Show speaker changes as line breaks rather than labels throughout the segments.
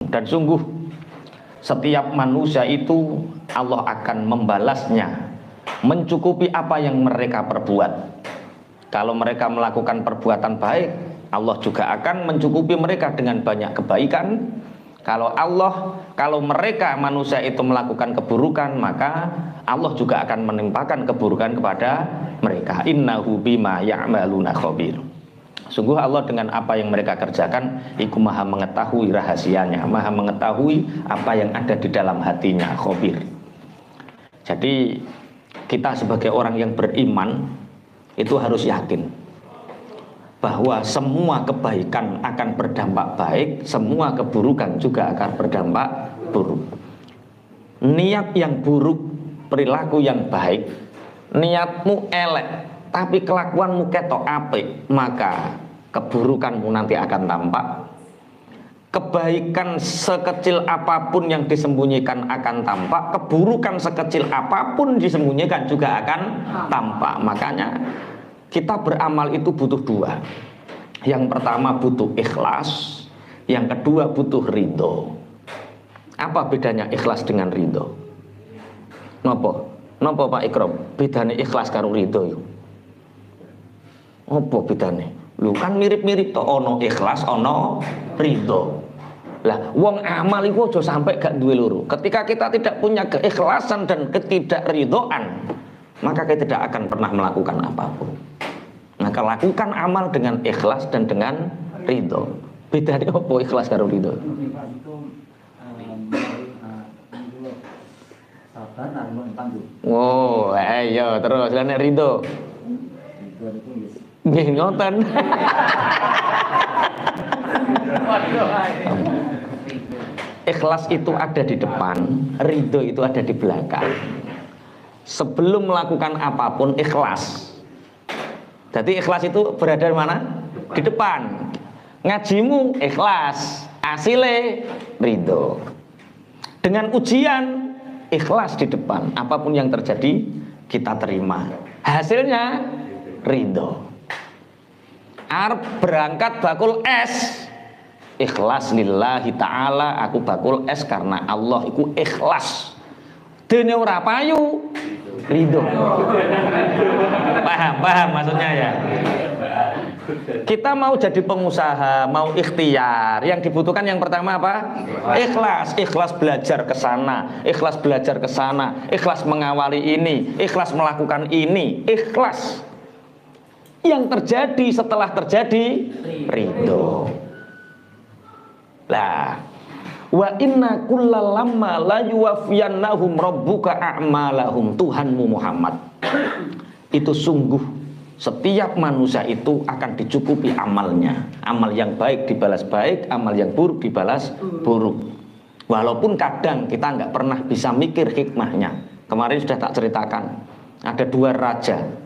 Dan sungguh setiap manusia itu Allah akan membalasnya, mencukupi apa yang mereka perbuat. Kalau mereka melakukan perbuatan baik, Allah juga akan mencukupi mereka dengan banyak kebaikan. Kalau mereka manusia itu melakukan keburukan, maka Allah juga akan menimpakan keburukan kepada mereka. Innahu bima ya'maluna khabir. Sungguh Allah dengan apa yang mereka kerjakan, Iku maha mengetahui rahasianya, maha mengetahui apa yang ada di dalam hatinya, khabir. Jadi kita sebagai orang yang beriman itu harus yakin bahwa semua kebaikan akan berdampak baik, semua keburukan juga akan berdampak buruk. Niat yang buruk, perilaku yang baik, niatmu elek tapi kelakuanmu ketok apik, maka keburukanmu nanti akan tampak. Kebaikan sekecil apapun yang disembunyikan akan tampak, keburukan sekecil apapun disembunyikan juga akan tampak. Makanya kita beramal itu butuh dua. Yang pertama butuh ikhlas, yang kedua butuh ridho. Apa bedanya ikhlas dengan ridho? Nopo Pak Ikram? Bedanya ikhlas karo ridho. Apa bedanya? Lu kan mirip-mirip to, ono ikhlas, ono ridho. Lah, wong amal itu aja sampai gak duwe loro. Ketika kita tidak punya keikhlasan dan ketidakridhoan, maka kita tidak akan pernah melakukan apapun. Maka lakukan amal dengan ikhlas dan dengan ridho. Bedanya apa ikhlas karo ridho? Wow, ayo terus nek ridho. Nggih ngoten. Ikhlas itu ada di depan, ridho itu ada di belakang. Sebelum melakukan apapun ikhlas. Jadi ikhlas itu berada di mana? Di depan. Ngajimu ikhlas, asile ridho. Dengan ujian ikhlas di depan. Apapun yang terjadi kita terima. Hasilnya ridho. Arep berangkat bakul es, ikhlas lillahi ta'ala, aku bakul es karena Allah, iku ikhlas. Dene ora payu, ridho. Paham maksudnya ya. Kita mau jadi pengusaha, mau ikhtiar, yang dibutuhkan yang pertama apa? Ikhlas. Ikhlas belajar ke sana, ikhlas belajar ke sana, ikhlas mengawali ini, ikhlas melakukan ini, ikhlas. Yang terjadi setelah terjadi ridho. Lah, wa inna kullalamma la yuwaffiyannahum rabbuka a'malahum. Tuhanmu Muhammad itu sungguh setiap manusia itu akan dicukupi amalnya. Amal yang baik dibalas baik, amal yang buruk dibalas buruk. Walaupun kadang kita nggak pernah bisa mikir hikmahnya. Kemarin sudah tak ceritakan, ada dua raja.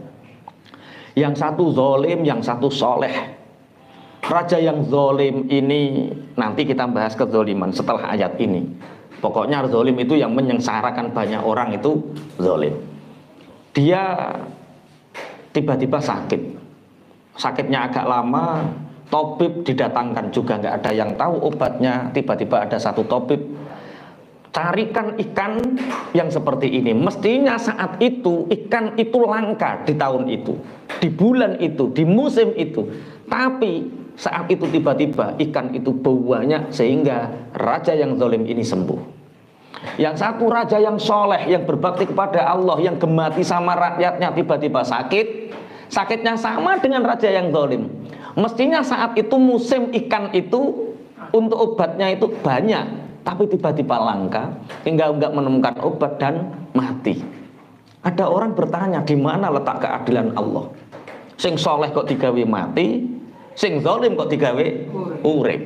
Yang satu zolim, yang satu soleh. Raja yang zolim ini nanti kita bahas kezoliman setelah ayat ini. Pokoknya zolim itu yang menyengsarakan banyak orang, itu zolim. Dia tiba-tiba sakit. Sakitnya agak lama, tabib didatangkan juga nggak ada yang tahu obatnya. Tiba-tiba ada satu tabib, carikan ikan yang seperti ini. Mestinya saat itu ikan itu langka di tahun itu, di bulan itu, di musim itu. Tapi saat itu tiba-tiba ikan itu bau banyak sehingga raja yang zalim ini sembuh. Yang satu raja yang soleh, yang berbakti kepada Allah, yang gemati sama rakyatnya, tiba-tiba sakit. Sakitnya sama dengan raja yang zalim. Mestinya saat itu musim ikan itu untuk obatnya itu banyak, tapi tiba-tiba langka hingga enggak menemukan obat dan mati. Ada orang bertanya, di mana letak keadilan Allah? Sing soleh kok digawe mati, sing zalim kok digawe urip.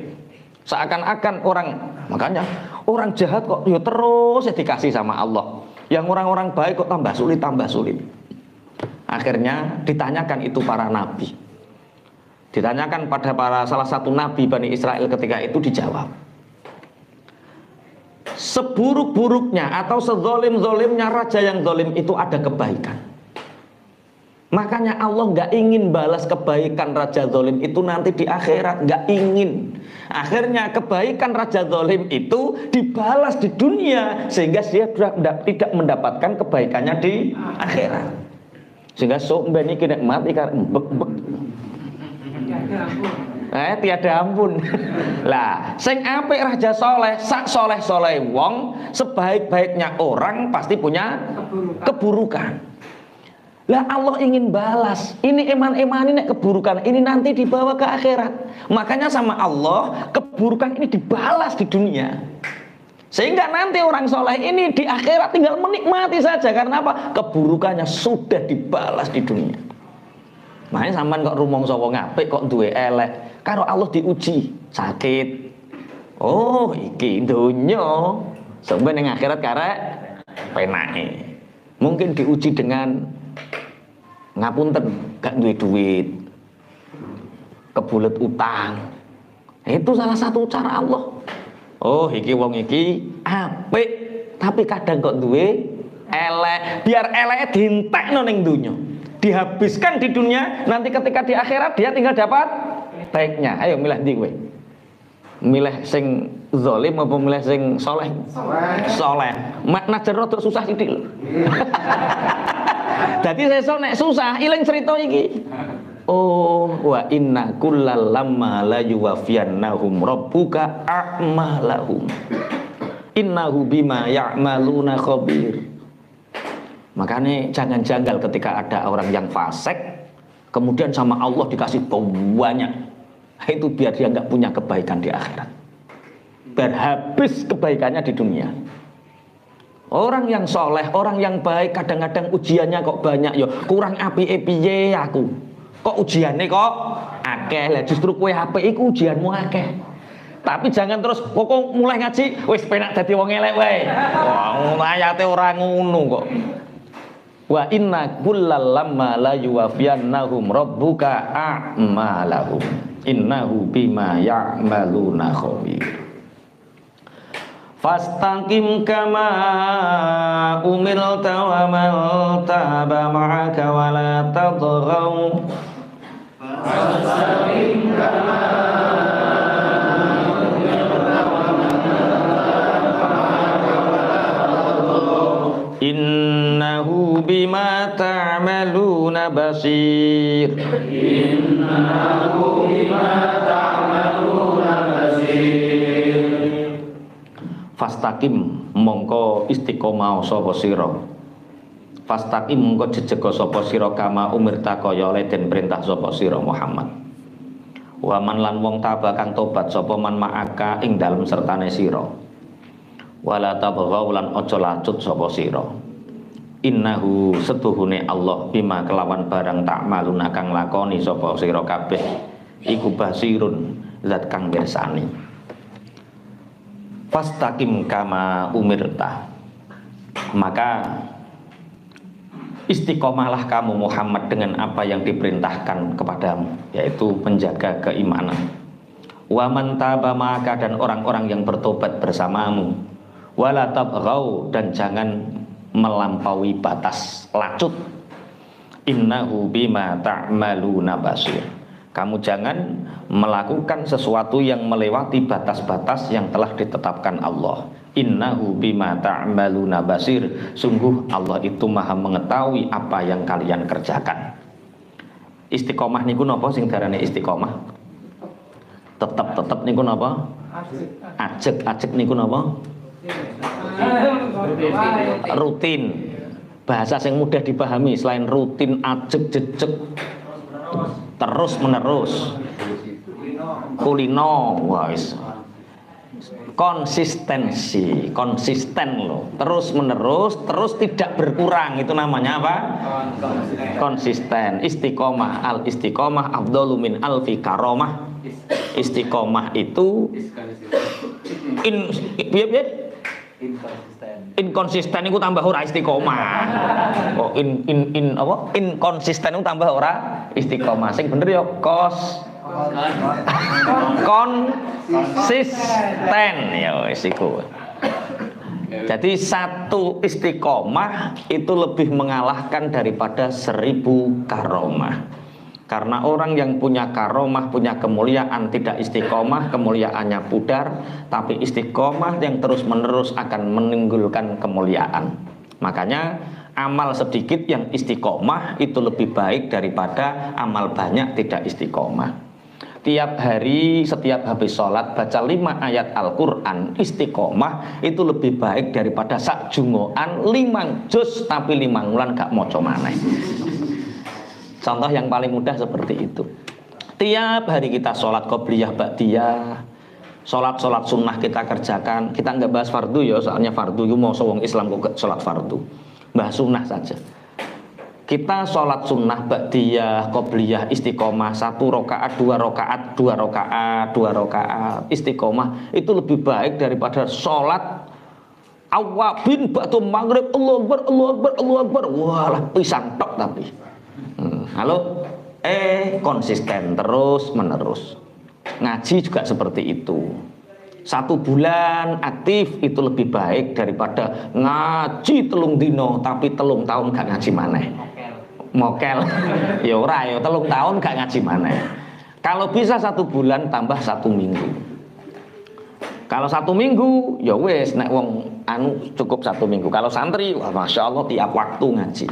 Seakan-akan orang, makanya orang jahat kok yo terus dikasih sama Allah. Yang orang-orang baik kok tambah sulit, tambah sulit. Akhirnya ditanyakan itu para nabi. Ditanyakan pada salah satu nabi Bani Israel ketika itu, dijawab. Seburuk-buruknya atau sezolim-zolimnya raja yang zolim itu ada kebaikan. Makanya Allah nggak ingin balas kebaikan raja zalim itu nanti di akhirat, nggak ingin. Akhirnya kebaikan raja zalim itu dibalas di dunia sehingga dia tidak mendapatkan kebaikannya di akhirat. Sehingga sok mbeni kena mati karena mbek-mbek. Tiada ampun. Lah, sing apik raja soleh, sak soleh-soleh wong, sebaik-baiknya orang pasti punya keburukan. Lah Allah ingin balas. Ini eman-eman ini keburukan ini nanti dibawa ke akhirat. Makanya sama Allah keburukan ini dibalas di dunia. Sehingga nanti orang soleh ini di akhirat tinggal menikmati saja. Karena apa? Keburukannya sudah dibalas di dunia. Makanya sampean kok rumangsa wong apik kok duwe elek, karo Allah diuji sakit. Oh, iki donya. Sampeyan ning akhirat karek penake. Mungkin diuji dengan ngapunten gak duwe duit, kebulet utang. Itu salah satu cara Allah. Oh, iki wong iki apik, tapi kadang kok duwe elek. Biar eleke dientekno ning donya. Dihabiskan di dunia, nanti ketika di akhirat dia tinggal dapat baiknya. Ayo milih ndi kowe? Milih sing zalim apa milih sing soleh? Soleh. Najar rada susah sithik lho. Dadi sesuk nek susah ilang cerita iki. Oh, wa inna kullal lamma la yuwaffiyannahum rabbuka a'malahum. Innahu bima ya'maluna khabir. Makanya jangan janggal ketika ada orang yang fasik kemudian sama Allah dikasih banyak. Itu biar dia nggak punya kebaikan di akhirat. Biar habis kebaikannya di dunia. Orang yang soleh, orang yang baik kadang-kadang ujiannya kok banyak yo. Kurang api-piye aku. Kok ujiannya kok akeh lah, justru kowe apik iku ujianmu akeh. Tapi jangan terus kok mulai ngaji wis penak dadi wong elek wae. Wah, ayate ora ngono kok. Wa inna kullal lamma la yuwaffiyannahum rabbuka a'malahum innahu bima ya'maluna khabir. Fastaqim kama umirta wa man taba ma'aka wa la tadghaw. Fastaqim kama innahu bima ta'maluna basir. Innahu bima ta'maluna basir. Fastaqim mongko istiqomah sapa sira. Fastaqim mongko jejega sapa sira kama umirta kaya oleh den perintah sapa sira Muhammad. Wa man lan wong taba kang tobat sapa man ma'aka ing dalem sertane sira. Wala tabghaw lan aja lacut sapa sira. Innahu setuhune Allah bima kelawan barang tak maluna kang lakoni sapa sira kabeh iku basirun zat kang mirsani. Fastaqim kama umirta. Maka istiqomahlah kamu Muhammad dengan apa yang diperintahkan kepadamu, yaitu menjaga keimanan. Wa man taba maka dan orang-orang yang bertobat bersamamu. Wala tabghaw dan jangan melampaui batas lacut. Innahu bima ta'maluna basir. Kamu jangan melakukan sesuatu yang melewati batas-batas yang telah ditetapkan Allah. Innahu bima ta'maluna basir. Sungguh Allah itu maha mengetahui apa yang kalian kerjakan. Istiqomah niku napa sing darane istiqomah? Tetep niku napa? Ajek niku napa? Rutin. Bahasa yang mudah dipahami selain rutin, ajek, jejek, terus menerus. Kulino, wis. Konsistensi, konsisten loh. Terus menerus, terus tidak berkurang, itu namanya apa? Konsisten. Istiqomah, al istiqomah afdalu min alfi karomah. Istiqomah itu inkonsisten itu tambah ora istiqomah. Oh, inkonsisten itu tambah ora istiqomah. Sing bener ya konsisten ya wis iku. Jadi satu istiqomah itu lebih mengalahkan daripada 1000 karomah. Karena orang yang punya karomah, punya kemuliaan, tidak istiqomah, kemuliaannya pudar. Tapi istiqomah yang terus menerus akan menimbulkan kemuliaan. Makanya amal sedikit yang istiqomah itu lebih baik daripada amal banyak tidak istiqomah. Tiap hari, setiap habis sholat baca 5 ayat Al-Quran istiqomah itu lebih baik daripada sak jungoan 5 juz tapi 5 wulan gak moco maneh. Contoh yang paling mudah seperti itu. Tiap hari kita sholat qobliyah ba'diyah, sholat sunnah kita kerjakan. Kita nggak bahas fardu ya, soalnya fardu itu mau sowong Islam kok sholat fardu, bahas sunnah saja. Kita sholat sunnah ba'diyah, qobliyah, istiqomah 1 rakaat, 2 rakaat, 2 rakaat, 2 rakaat istiqomah itu lebih baik daripada sholat awabin ba'du maghrib Allahu Akbar, Allahu Akbar, Allahu Akbar. Walah pisan tok tapi. Halo, konsisten terus menerus. Ngaji juga seperti itu. 1 bulan aktif itu lebih baik daripada ngaji 3 dino tapi 3 tahun gak ngaji maneh. Mokel. Ya ora ya 3 tahun gak ngaji maneh. Kalau bisa 1 bulan tambah 1 minggu. Kalau 1 minggu ya wis nek wong anu cukup 1 minggu. Kalau santri wah masya Allah tiap waktu ngaji.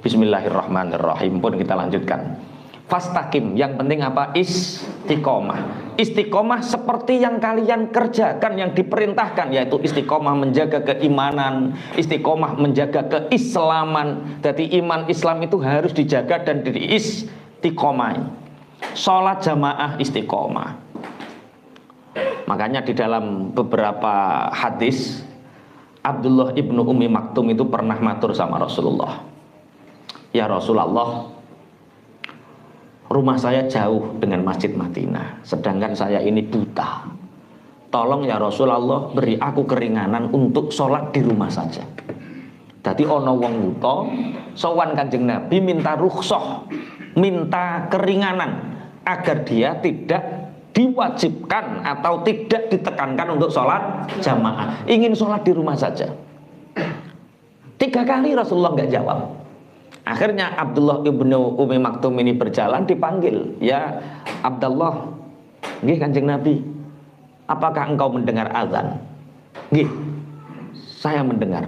Bismillahirrahmanirrahim pun kita lanjutkan. Fastaqim, yang penting apa? Istiqomah. Istiqomah seperti yang kalian kerjakan, yang diperintahkan, yaitu istiqomah menjaga keimanan, istiqomah menjaga keislaman. Jadi iman Islam itu harus dijaga dan diistiqomah. Sholat jamaah istiqomah. Makanya di dalam beberapa hadis Abdullah ibnu Ummi Maktum itu pernah matur sama Rasulullah, ya Rasulullah, rumah saya jauh dengan Masjid Madinah, sedangkan saya ini buta. Tolong ya Rasulullah beri aku keringanan untuk sholat di rumah saja. Jadi ono wong buta sowan Kanjeng Nabi minta rukhsah, minta keringanan agar dia tidak diwajibkan atau tidak ditekankan untuk sholat jamaah, ingin sholat di rumah saja. 3 kali Rasulullah nggak jawab. Akhirnya Abdullah ibnu Ummi Maktum ini berjalan, dipanggil, ya Abdullah, nggih Kanjeng Nabi, apakah engkau mendengar azan? Nggih, saya mendengar.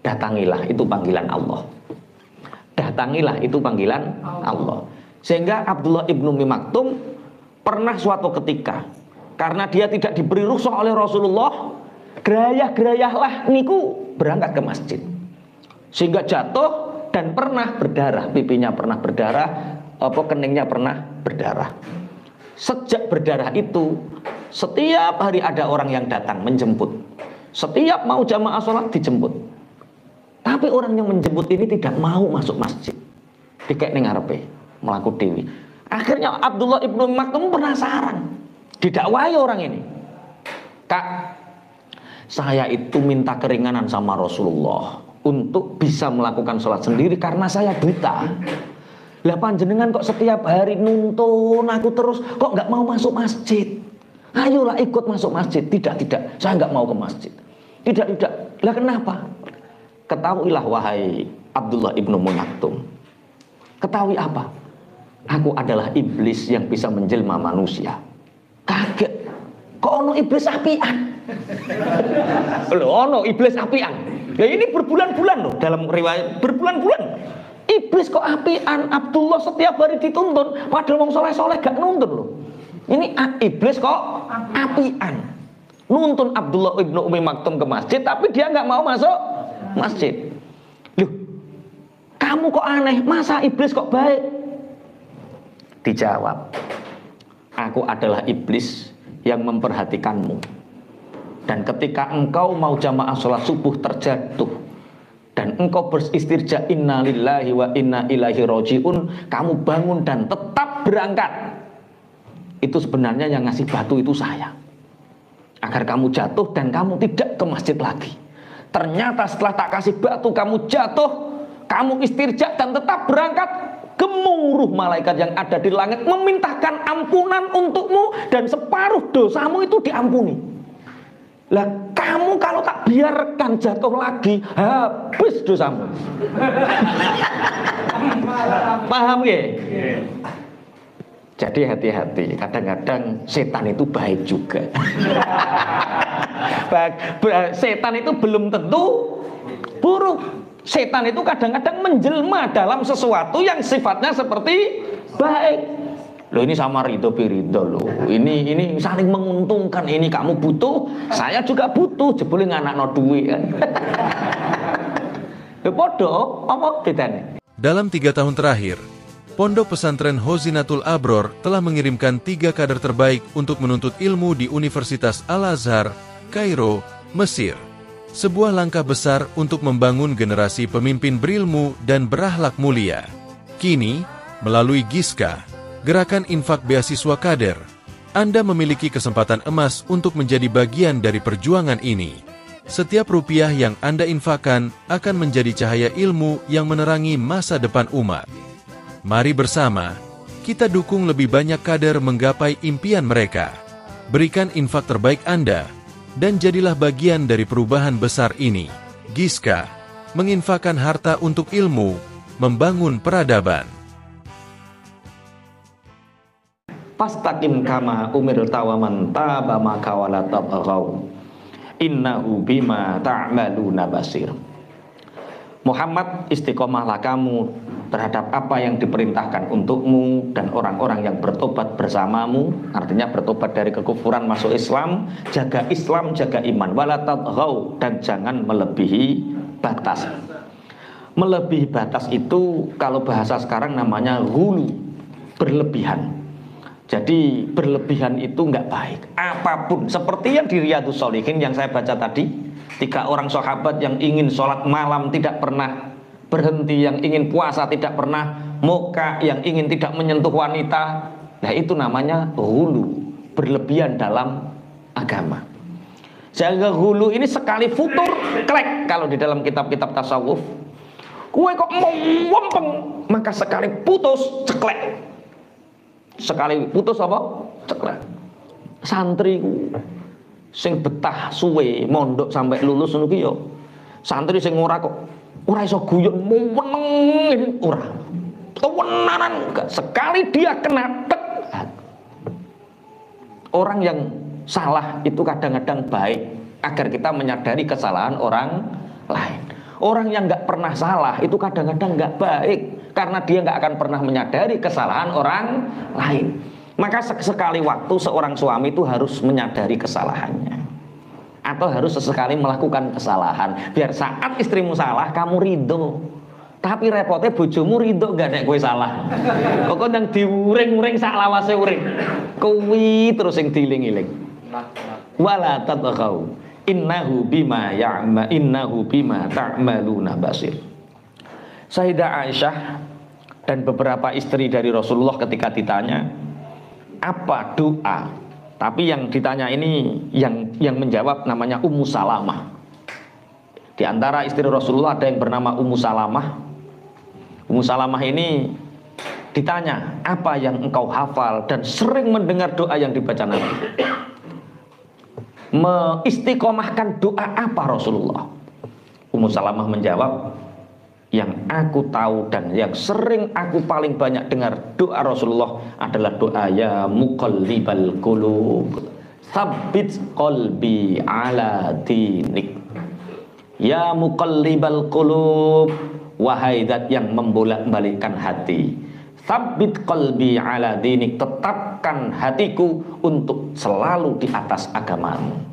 Datangilah, itu panggilan Allah. Datangilah, itu panggilan Allah. Sehingga Abdullah ibnu Ummi Maktum pernah suatu ketika, karena dia tidak diberi rukhsah oleh Rasulullah, gerayah-gerayahlah niku berangkat ke masjid, sehingga jatuh dan pernah berdarah, pipinya pernah berdarah, keningnya pernah berdarah. Sejak berdarah itu, setiap hari ada orang yang datang menjemput. Setiap mau jamaah sholat dijemput. Tapi orang yang menjemput ini tidak mau masuk masjid. Dikek ning ngarepe, mlaku dewi. Akhirnya Abdullah ibnu Maktum penasaran, didakwahi orang ini. Kak, saya itu minta keringanan sama Rasulullah untuk bisa melakukan sholat sendiri karena saya buta. Lah panjenengan kok setiap hari nuntun aku terus, kok nggak mau masuk masjid? Ayolah ikut masuk masjid. Tidak, saya nggak mau ke masjid. Tidak. Lah kenapa? Ketahuilah wahai Abdullah ibnu Maktum. Ketahui apa? Aku adalah iblis yang bisa menjelma manusia. Kaget. Kok ono iblis apian? Loh, ono iblis apian. Ya ini berbulan-bulan loh, dalam riwayat berbulan-bulan. Iblis kok apian? Abdullah setiap hari dituntun, padahal wong soleh-soleh gak nuntun loh. Ini iblis kok apian. Nuntun Abdullah ibnu Ummi Maktum ke masjid, tapi dia gak mau masuk masjid. Loh, kamu kok aneh? Masa iblis kok baik? Dijawab, aku adalah iblis yang memperhatikanmu. Dan ketika engkau mau jamaah sholat subuh terjatuh dan engkau beristirja inna lillahi wa inna ilaihi roji'un, kamu bangun dan tetap berangkat, itu sebenarnya yang ngasih batu itu saya, agar kamu jatuh dan kamu tidak ke masjid lagi. Ternyata setelah tak kasih batu kamu jatuh, kamu istirja dan tetap berangkat, gemuruh malaikat yang ada di langit memintakan ampunan untukmu dan separuh dosamu itu diampuni. Lah kamu kalau tak biarkan jatuh lagi, habis dosamu. Paham ya? Jadi hati-hati, kadang-kadang setan itu baik juga. Setan itu belum tentu buruk. Setan itu kadang-kadang menjelma dalam sesuatu yang sifatnya seperti baik. Loh ini sama ridho birido loh. Ini saling menguntungkan. Ini kamu butuh, saya juga butuh. Jebule nganakno duit kan. Lho padha apa bedane?
Dalam 3 tahun terakhir, Pondok Pesantren Hozinatul Abror telah mengirimkan 3 kader terbaik untuk menuntut ilmu di Universitas Al-Azhar, Kairo, Mesir. Sebuah langkah besar untuk membangun generasi pemimpin berilmu dan berakhlak mulia. Kini, melalui Giska, Gerakan Infak Beasiswa Kader, Anda memiliki kesempatan emas untuk menjadi bagian dari perjuangan ini. Setiap rupiah yang Anda infakkan akan menjadi cahaya ilmu yang menerangi masa depan umat. Mari bersama, kita dukung lebih banyak kader menggapai impian mereka. Berikan infak terbaik Anda, dan jadilah bagian dari perubahan besar ini. Giska, menginfakkan harta untuk ilmu, membangun peradaban.
Fastaqim kama umirta wa man taba maka wala tabghaw. Innahu bima ta'maluna basir. Muhammad, istiqomahlah kamu terhadap apa yang diperintahkan untukmu dan orang-orang yang bertobat bersamamu. Artinya bertobat dari kekufuran masuk Islam, jaga iman, wala tadghaw, dan jangan melebihi batas. Melebihi batas itu kalau bahasa sekarang namanya ghulu, berlebihan. Jadi berlebihan itu nggak baik. Apapun, seperti yang di Riyadhus Shalihin yang saya baca tadi, 3 orang sahabat yang ingin sholat malam tidak pernah berhenti, yang ingin puasa tidak pernah moka, yang ingin tidak menyentuh wanita. Nah itu namanya ghulu, berlebihan dalam agama. Sehingga ghulu ini sekali futur klek, kalau di dalam kitab-kitab tasawuf, kue kok mau wempeng, maka sekali putus ceklek. Sekali putus apa? Ceklek. Santri sing betah suwe mondok sampai lulus ngono ki yo. Santri sing ora iso guyon meneng ora. Tewenanan sekali dia kena tek. Orang yang salah itu kadang-kadang baik agar kita menyadari kesalahan orang lain. Orang yang nggak pernah salah itu kadang-kadang nggak baik karena dia nggak akan pernah menyadari kesalahan orang lain. Maka sekali waktu seorang suami itu harus menyadari kesalahannya, atau harus sesekali melakukan kesalahan biar saat istrimu salah kamu ridho. Tapi repotnya bojomu ridho gak nek kowe salah. Kok nang diuring-uring sak lawase uring. Kuwi terus sing dieling-eling. Wala tadghaw. Innahu bima ta'maluna basir. Sayyidah Aisyah dan beberapa istri dari Rasulullah ketika ditanya apa doa, tapi yang ditanya ini yang menjawab namanya Ummu Salamah. Di antara istri Rasulullah ada yang bernama Ummu Salamah. Ummu Salamah ini ditanya apa yang engkau hafal dan sering mendengar doa yang dibaca Nabi. Mengistiqomahkan doa apa Rasulullah? Ummu Salamah menjawab, yang aku tahu dan yang sering aku paling banyak dengar doa Rasulullah adalah doa ya muqallibal qulub tsabbit qalbi ala dinik. Ya muqallibal qulub, wahai zat yang membolak-balikkan hati, tsabbit qalbi ala dinik, tetapkan hatiku untuk selalu di atas agamamu.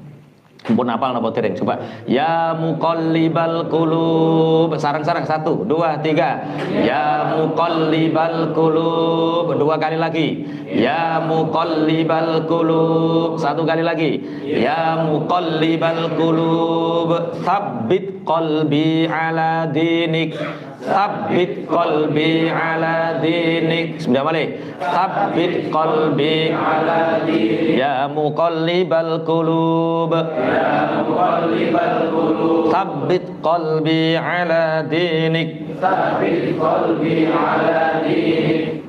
Mumpun hafal napa dereng coba. Ya muqallibal qulub, sarang-sarang 1 2 3. Ya muqallibal qulub, 2 kali lagi. Ya muqallibal qulub, 1 kali lagi. Ya muqallibal qulub tsabbit qalbi ala dinik. Tsabbit qalbi ala dinik. Sudah balik. Tsabbit qalbi ala dinik. Ya muqallibal qulub, ya muqallibal qulub, tsabbit qalbi ala dinik. Tsabbit qalbi ala dinik.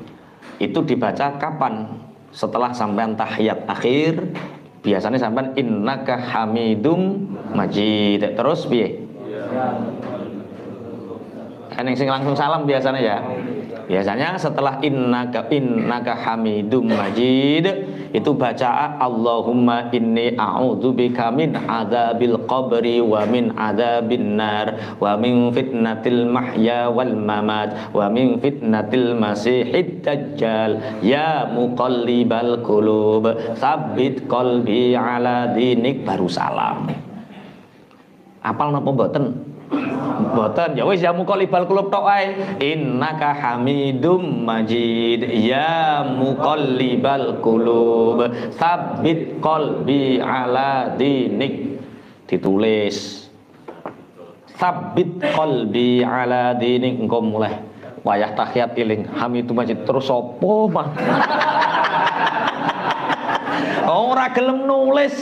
Itu dibaca kapan? Setelah sampai tahiyat akhir, Biasanya sampean innaka hamidum majid. Terus piye? Kan yang sing langsung salam biasanya ya. Biasanya setelah innaka hamidum majid itu baca Allahumma inni a'udzubika min adzabil qabri wa min adzabin nar wa min fitnatil mahya wal mamat wa min fitnatil masihid dajjal ya muqallibal qulub tsabbit qalbi ala dinik, baru salam. Apal napa mboten? Mboten, ya wis ya muqallibal qulub tok ae. Innaka hamidum majid ya muqallibal qulub tsabbit qalbi ala dinik. Ditulis tsabbit qalbi ala dinik, engko mulai wayah tahiyat eling hamidum majid terus apa mah. Ora gelem nulis.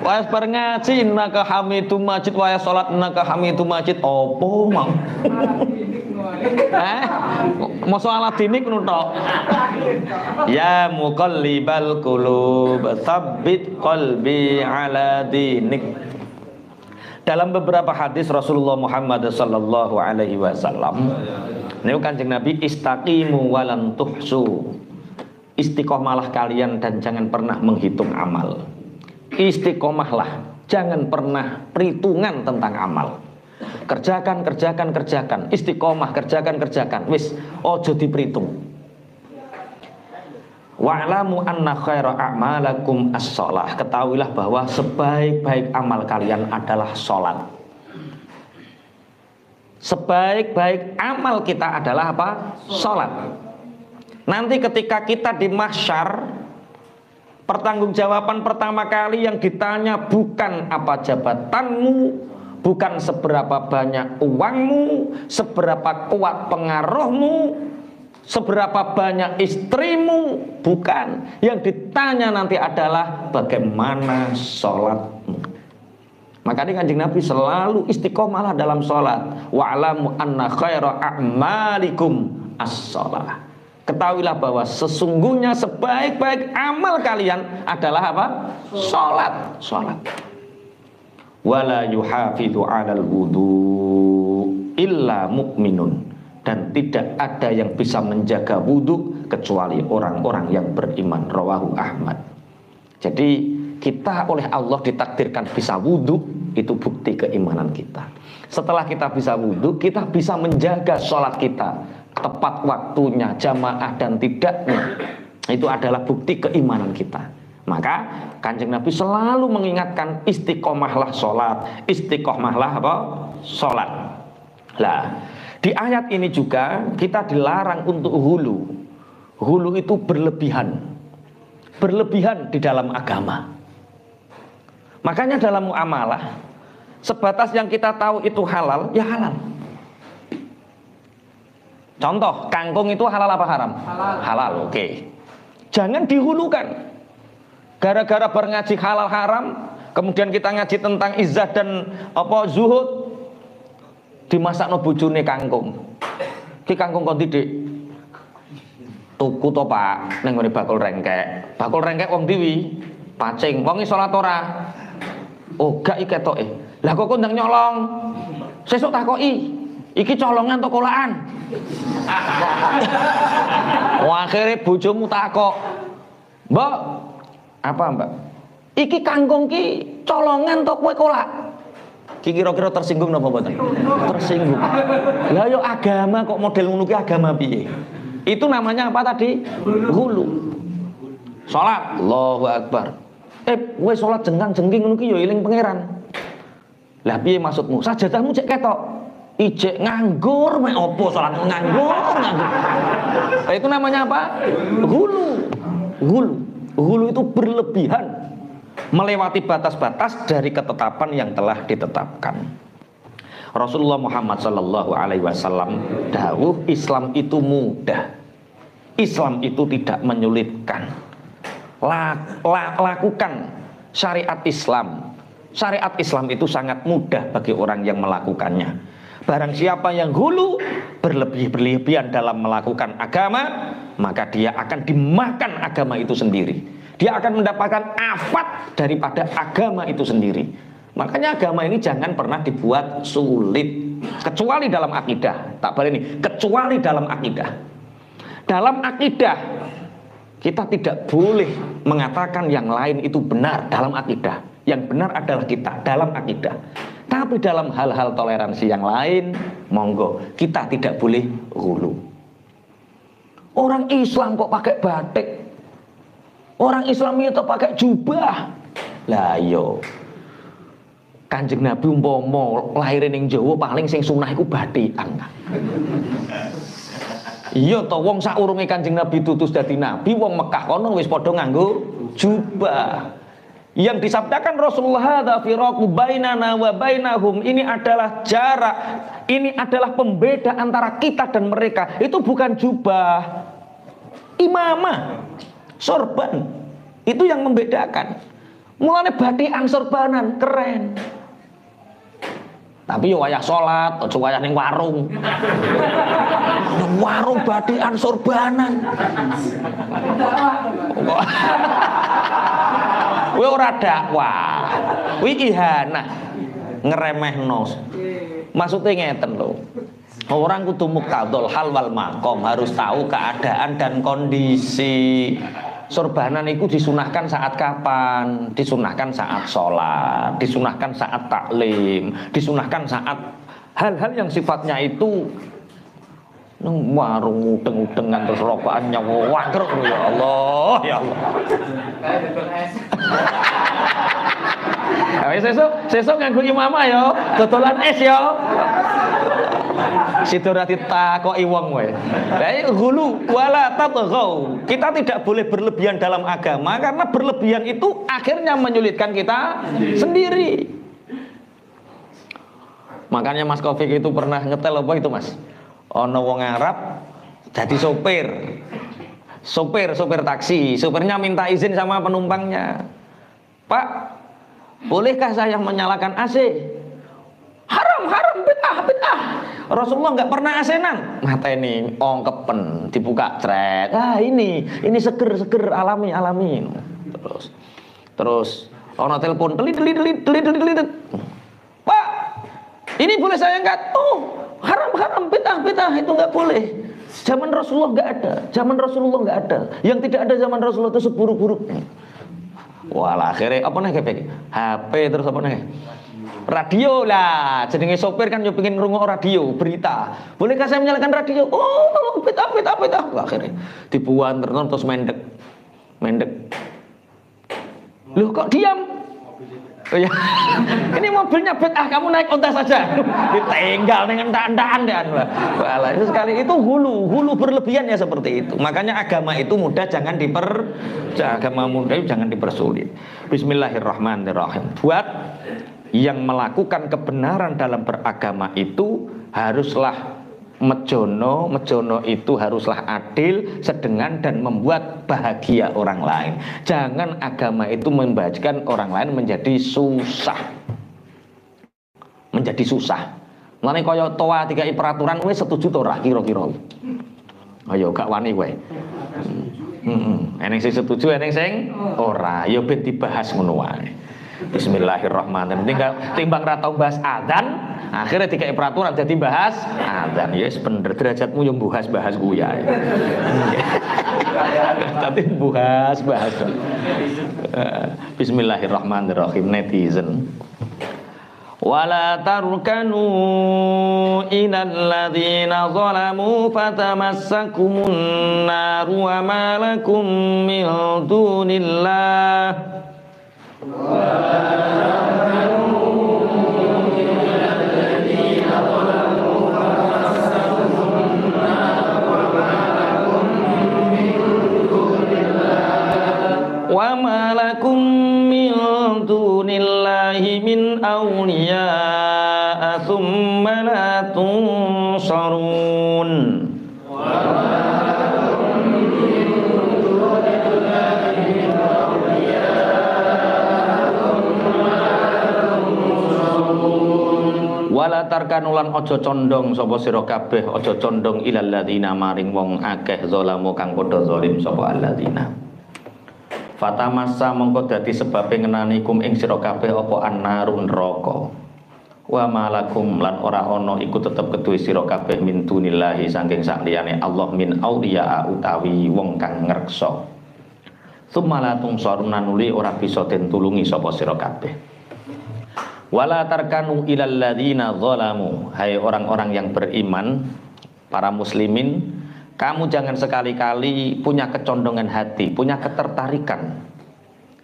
Wayah bar ngaji innaka hamidum majid, wayah salat innaka hamidum majid, opo mau? Mosok ala dinik ngono tok. Ya muqallibal qulub tsabbit qalbi ala dinik. Dalam beberapa hadis Rasulullah Muhammad sallallahu alaihi wasallam, niku Kanjeng Nabi istaqimu walan tuhsu. Istiqomahlah kalian dan jangan pernah menghitung amal. Istiqomahlah, jangan pernah perhitungan tentang amal. Kerjakan. Istiqomah, kerjakan. Wis, ojo diperhitung. Wa'lamu anna khaira a'malakum as-shalah. Ketahuilah bahwa sebaik-baik amal kalian adalah salat. Sebaik-baik amal kita adalah apa? Salat. Nanti ketika kita di mahsyar, pertanggungjawaban pertama kali yang ditanya bukan apa jabatanmu, bukan seberapa banyak uangmu, seberapa kuat pengaruhmu, seberapa banyak istrimu, bukan. Yang ditanya nanti adalah bagaimana sholatmu. Makanya Kanjeng Nabi selalu istiqomahlah dalam sholat. Wa'lamu anna khaira a'malikum as-sholah. Ketahuilah bahwa sesungguhnya sebaik-baik amal kalian adalah apa? Sholat. Wala yuhafidhu 'alal wudu illa mu'minun. Dan tidak ada yang bisa menjaga wudu kecuali orang-orang yang beriman. Rawahu Ahmad. Jadi kita oleh Allah ditakdirkan bisa wudu, itu bukti keimanan kita. Setelah kita bisa wudu, kita bisa menjaga sholat kita tepat waktunya, jamaah dan tidaknya. Itu adalah bukti keimanan kita. Maka Kanjeng Nabi selalu mengingatkan istiqomahlah sholat, istiqomahlah apa? Sholat. Lah, di ayat ini juga kita dilarang untuk hulu. Hulu itu berlebihan di dalam agama. Makanya dalam muamalah, sebatas yang kita tahu itu halal, ya halal. Contoh, kangkung itu halal apa haram? Halal, oke. Jangan dihulukan. Gara-gara berngaji halal haram, kemudian kita ngaji tentang izzah dan apa zuhud, dimasakno bojone kangkung. Ki kangkung kok didik. Tuku to, Pak, ning ngene bakul rengkek. Bakul rengkek wong diwi, pacing, wong salat ora. Oh, gak iki ketoke. Lah kok ndang nyolong. Sesuk takoki, iki colongan to kolaan? Wah, akhirnya bojomu takok, Mbak, apa Mbak? Iki kangkung ki colongan to kowe kolak? Ki kira-kira tersinggung napa mboten? Tersinggung. Lah yo agama kok model ngono ki agama piye? Itu namanya apa tadi? Hulu. Salat, Allahu Akbar. Kowe salat jengkang-jengking ngono ki yo eling pangeran. Lah piye maksudmu? Sajadahmu cek ketok. Ijek nganggur mek opo salat nganggur. Nah, itu namanya apa? Hulu itu berlebihan, melewati batas-batas dari ketetapan yang telah ditetapkan. Rasulullah Muhammad sallallahu alaihi wasallam dawuh Islam itu mudah. Islam itu tidak menyulitkan. Lakukan syariat Islam. Syariat Islam itu sangat mudah bagi orang yang melakukannya. Barang siapa yang hulu, berlebihan dalam melakukan agama, maka dia akan dimakan agama itu sendiri. Dia akan mendapatkan afat daripada agama itu sendiri. Makanya agama ini jangan pernah dibuat sulit, kecuali dalam akidah. Tak boleh ini, kecuali dalam akidah. Dalam akidah kita tidak boleh mengatakan yang lain itu benar dalam akidah. Yang benar adalah kita dalam akidah. Tapi dalam hal-hal toleransi yang lain, monggo, kita tidak boleh ghulu. Orang Islam kok pakai batik? Orang Islam itu pakai jubah. Lah yo. Kanjeng Nabi umpama lahir ning Jawa paling sing sunah iku batikan. Iya to, wong saurunge Kanjeng Nabi tutus dadi nabi, wong Mekah kono wis padha nganggo jubah. Yang disabdakan Rasulullah, hadza firaqu bainana wa bainahum, ini adalah jarak, ini adalah pembeda antara kita dan mereka. Itu bukan jubah, imamah, sorban. Itu yang membedakan. Mulane batikan sorbanan keren. Tapi yo wayah salat, aja wayah ning warung. Nang warung batikan sorbanan. Kuwi ora dakwah. Kuwi ihanah. Ngeremehno. Maksudnya ngeten lho. Orang kudu muktadul hal wal maqam, harus tahu keadaan dan kondisi. Sorbanan itu disunahkan saat kapan? Disunahkan saat sholat, disunahkan saat taklim, disunahkan saat hal-hal yang sifatnya itu warung udeng-udengan terus rokokan nyawa wangkruk. Ya Allah, ya Allah. Sesuk nganggo imamah ya, dodolan es ya. Sido ra ditakoki wong wae. Lah ghulu wala tatghaw. Kita tidak boleh berlebihan dalam agama karena berlebihan itu akhirnya menyulitkan kita sendiri. Makanya Mas Taufik itu pernah ngetel apa itu Mas? Ono wong Arab jadi sopir taksi. Sopirnya minta izin sama penumpangnya. Pak, bolehkah saya menyalakan AC? Haram, bid'ah. Rasulullah nggak pernah AC-nan. Mata ini ongkepen, dibuka cret. Ah ini seger alami. Terus ono telepon, delit. Pak, ini boleh saya angkat? Oh, haram, bid'ah itu nggak boleh. Zaman Rasulullah nggak ada. Yang tidak ada zaman Rasulullah itu seburuk-buruknya. Walah akhirnya apa nih kayak HP terus apa nih? Radio lah, jenenge sopir kan yo pengen ngrungok radio, berita. Bolehkah saya menyalakan radio? Oh, bid'ah. Akhirnya dibuat terus mendek. Loh kok diam? Oh ya. Ini mobilnya bid'ah, kamu naik onta saja. Ditinggal dengan endak-endakan. Walah, itu sekali itu hulu berlebihan ya seperti itu. Makanya agama itu mudah jangan dipersulit. Bismillahirrahmanirrahim. Buat yang melakukan kebenaran dalam beragama itu haruslah mejono itu haruslah adil, sedengan dan membuat bahagia orang lain. Jangan agama itu membahagiakan orang lain menjadi susah. Mulane kaya toa dikai peraturan kowe setuju to ora kira-kira? Ayo gak wani kowe. Eneng sing setuju, eneng sing ora. Ya ben dibahas ngono wae. Bismillahirrahmanirrahim. Timbang ra tau bahas adzan, akhirnya dikai peraturan jadi bahas adzan. Ya wis bener, derajatmu yang bahas kuwi ya. Tapi bahas. Bismillahirrahmanirrahim. Netizen. Wala tarkanu ilal ladzina zalamu fatamassakumun nar wa ma lakum min dunillah. Wa ma lakum min dunillahi min awliya thumma la tunsarun. Wala tarkanulan ojo condong sapa sira kabeh, ojo condong ilal ladzina maring wong akeh zalamu kang padha zalim sapa alladzina. Fatamassa mongko dadi sebabe ngenani kum ing sira kabeh apa annarun neraka. Wa malakum lan ora ana iku tetep keduwe sira kabeh min dunillahi saking sakliyane Allah min auliya utawi wong kang ngreksa. Sumalatung saruna nuli ora bisa den tulungi sapa sira kabeh. Wala tarkanu ilal ladzina zalamu, hai orang-orang yang beriman, para muslimin, kamu jangan sekali-kali punya kecondongan hati, punya ketertarikan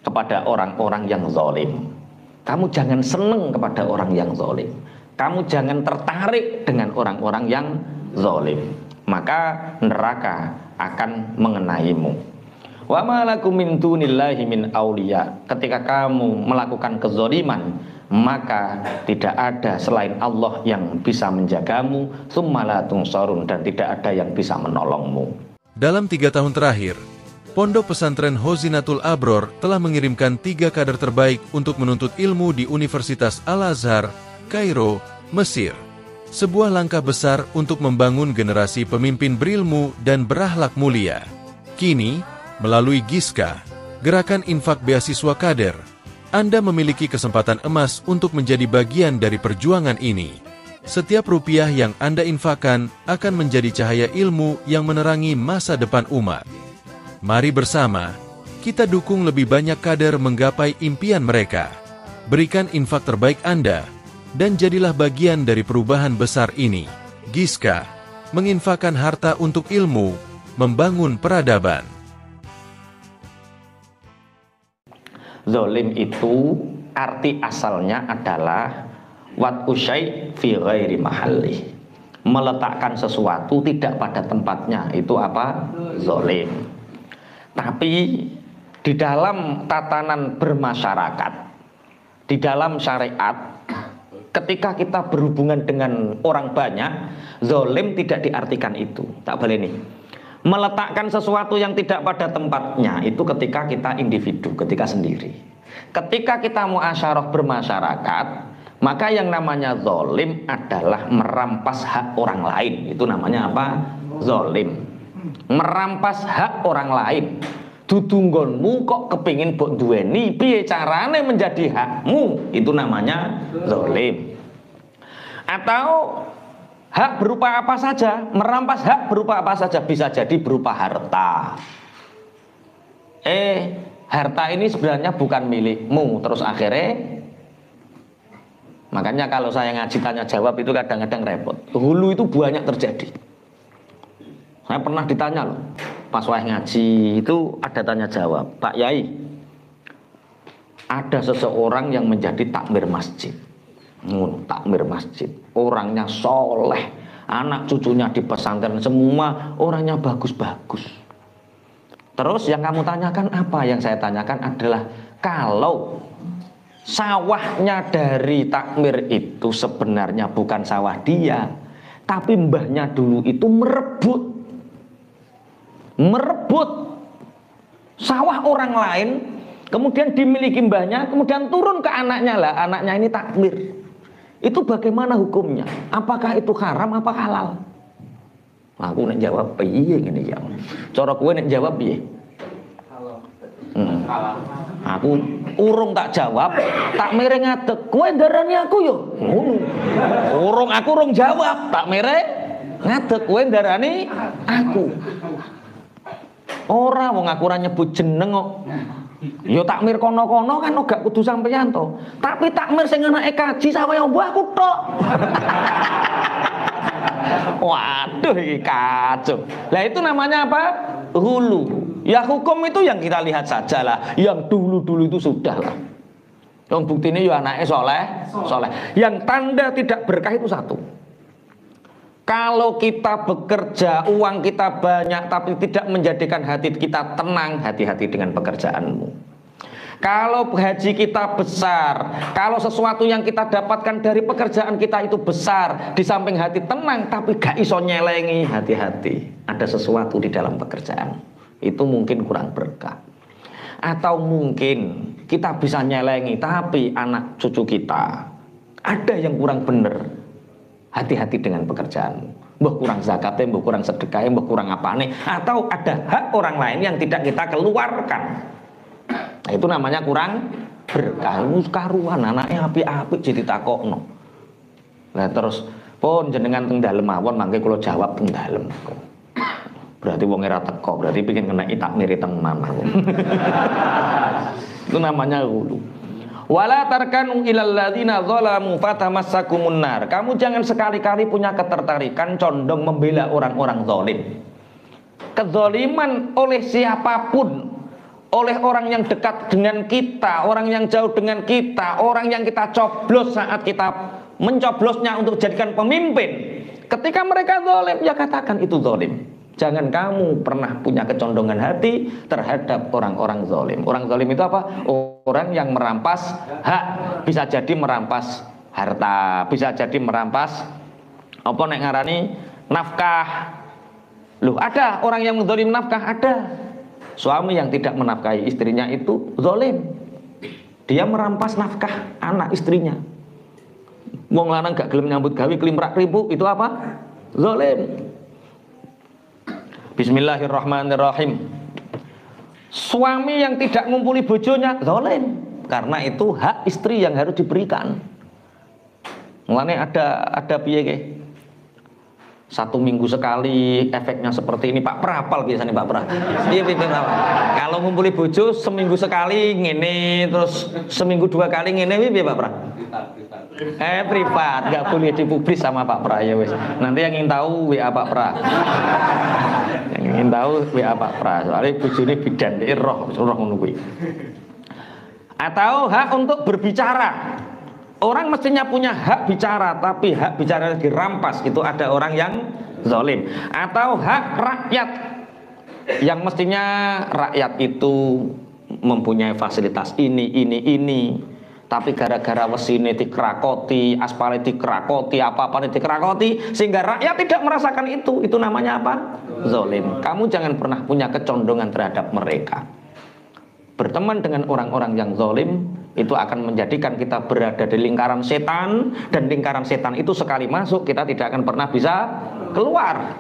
kepada orang-orang yang zalim. Kamu jangan seneng kepada orang yang zalim. Kamu jangan tertarik dengan orang-orang yang zalim. Maka neraka akan mengenaimu. Wa ma lakum min dunillahi min auliya. Ketika kamu melakukan kezaliman, maka tidak ada selain Allah yang bisa menjagamu. Tsumma la tunsarun, dan tidak ada yang bisa menolongmu.
Dalam 3 tahun terakhir, Pondok Pesantren Hozinatul Abror telah mengirimkan 3 kader terbaik untuk menuntut ilmu di Universitas Al-Azhar, Kairo, Mesir. Sebuah langkah besar untuk membangun generasi pemimpin berilmu dan berakhlak mulia. Kini, melalui GISKA, Gerakan Infak Beasiswa Kader, Anda memiliki kesempatan emas untuk menjadi bagian dari perjuangan ini. Setiap rupiah yang Anda infakkan akan menjadi cahaya ilmu yang menerangi masa depan umat. Mari bersama, kita dukung lebih banyak kader menggapai impian mereka. Berikan infak terbaik Anda, dan jadilah bagian dari perubahan besar ini. GISKA, menginfakkan harta untuk ilmu, membangun peradaban.
Zalim itu arti asalnya adalah wat'u syai' fi ghairi mahalli. Meletakkan sesuatu tidak pada tempatnya, itu apa? Zalim. Tapi di dalam tatanan bermasyarakat, di dalam syariat, ketika kita berhubungan dengan orang banyak, zalim tidak diartikan itu. Tak boleh nih. Meletakkan sesuatu yang tidak pada tempatnya itu ketika kita individu, ketika sendiri. Ketika kita muasyarah bermasyarakat, maka yang namanya zalim adalah merampas hak orang lain. Itu namanya apa? Zalim. Merampas hak orang lain. Dudunggonmu kok kepingin mbok duweni, piye carane menjadi hakmu? Itu namanya zalim. Atau hak berupa apa saja, merampas hak berupa apa saja, bisa jadi berupa harta. Harta ini sebenarnya bukan milikmu, terus akhirnya, makanya kalau saya ngaji tanya jawab itu kadang-kadang repot. Hulu itu banyak terjadi. Saya pernah ditanya loh, pas saya ngaji itu ada tanya jawab, Pak Yai, ada seseorang yang menjadi takmir masjid. Takmir masjid, orangnya soleh, anak cucunya di pesantren semua orangnya bagus-bagus. Terus yang kamu tanyakan apa? Yang saya tanyakan adalah, kalau sawahnya dari takmir itu sebenarnya bukan sawah dia, tapi mbahnya dulu itu merebut sawah orang lain, kemudian dimiliki mbahnya, kemudian turun ke anaknya lah, anaknya ini takmir. Itu bagaimana hukumnya? Apakah itu haram apa halal? Aku nek jawab piye ngene ya. Cara kowe nek jawab piye? Aku urung tak jawab, tak mere ngadeg. Kowe ndarani aku yo. Ngono. Aku urung jawab, tak mere ngadeg. Kowe ndarani aku. Ora wong aku ora nyebut jeneng kok. Yo takmir kono-kono kan gak kudu sampeyan to. Tapi takmir sing anake kaji sawe mbah aku tok. Waduh iki kacau. Lah itu namanya apa? Hulu. Ya hukum itu yang kita lihat saja lah. Yang dulu-dulu itu sudah lah. Yang bukti ini yo anake soleh. Yang tanda tidak berkah itu satu. Kalau kita bekerja, uang kita banyak, tapi tidak menjadikan hati kita tenang, hati-hati dengan pekerjaanmu. Kalau gaji kita besar, kalau sesuatu yang kita dapatkan dari pekerjaan kita itu besar, di samping hati tenang, tapi gak iso nyelengi, hati-hati. Ada sesuatu di dalam pekerjaan, itu mungkin kurang berkah. Atau mungkin kita bisa nyelengi, tapi anak cucu kita ada yang kurang bener. Hati-hati dengan pekerjaan. Mbah kurang zakatnya, mbah kurang sedekahnya, mbah kurang apane, atau ada hak orang lain yang tidak kita keluarkan. Nah, itu namanya kurang berkah. Karuan anaknya apik-apik jadi takokno. Nah terus pun jenengan teng dalem mawon mangke kula jawab teng dalem. Berarti wong ora teko, berarti pengen kena takmiri teng mamah. Itu namanya hulu. Wala tarkanu ilal ladzina zalamu fatamassakumun nar. Kamu jangan sekali-kali punya ketertarikan condong membela orang-orang zalim. Kezaliman oleh siapapun, oleh orang yang dekat dengan kita, orang yang jauh dengan kita, orang yang kita coblos saat kita mencoblosnya untuk jadikan pemimpin. Ketika mereka zalim, ya katakan itu zalim. Jangan kamu pernah punya kecondongan hati terhadap orang-orang zalim. Orang zalim itu apa? Orang yang merampas hak, bisa jadi merampas harta, bisa jadi merampas apa nek ngarani nafkah. Loh, ada orang yang menzalim nafkah, ada. Suami yang tidak menafkahi istrinya itu zalim. Dia merampas nafkah anak istrinya. Wong lanang gak gelem nyambut gawe klimrak ribu, itu apa? Zalim. Bismillahirrahmanirrahim. Suami yang tidak ngumpuli bojonya zalim, karena itu hak istri yang harus diberikan. Mulane ada piye ke? 1 minggu sekali efeknya seperti ini Pak Pra, apal biasanya Pak Pra. Iya kalau ngumpuli bojo seminggu sekali ngene, terus seminggu 2 kali ngene piye Pak Pra? Privat, nggak boleh dipublis sama Pak Pra ya wes. Nanti yang ingin tahu WA Pak Pra. Yang ingin tahu WA Pak Pra. Soalnya bojone bidan, roh ngono kuwi. Atau hak untuk berbicara. Orang mestinya punya hak bicara, tapi hak bicara dirampas, itu ada orang yang zalim. Atau hak rakyat, yang mestinya rakyat itu mempunyai fasilitas ini. Tapi gara-gara wesine dikerakoti, aspalnya dikerakoti, apa-apa dikerakoti, sehingga rakyat tidak merasakan itu. Itu namanya apa? Zalim. Kamu jangan pernah punya kecondongan terhadap mereka. Berteman dengan orang-orang yang zalim itu akan menjadikan kita berada di lingkaran setan, dan lingkaran setan itu sekali masuk kita tidak akan pernah bisa keluar.